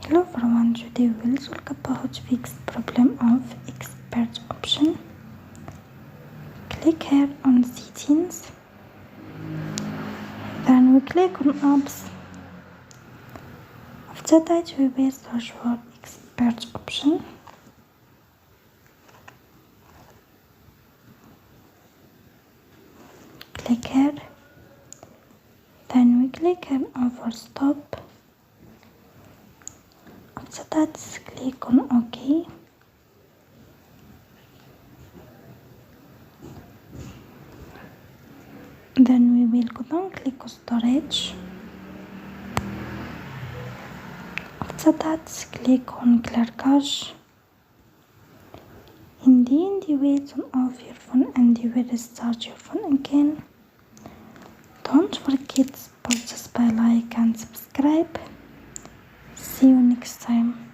Hello everyone, today we'll talk about fix problem of expert option. Click here on settings, then we click on apps. After that we will search for expert option. Click here, then we click here on full stop. After that, click on OK. Then we will go down, click on storage. After that, click on clear cache. In the end, you will turn off your phone and you will restart your phone again. Don't forget to like and subscribe. See you next time.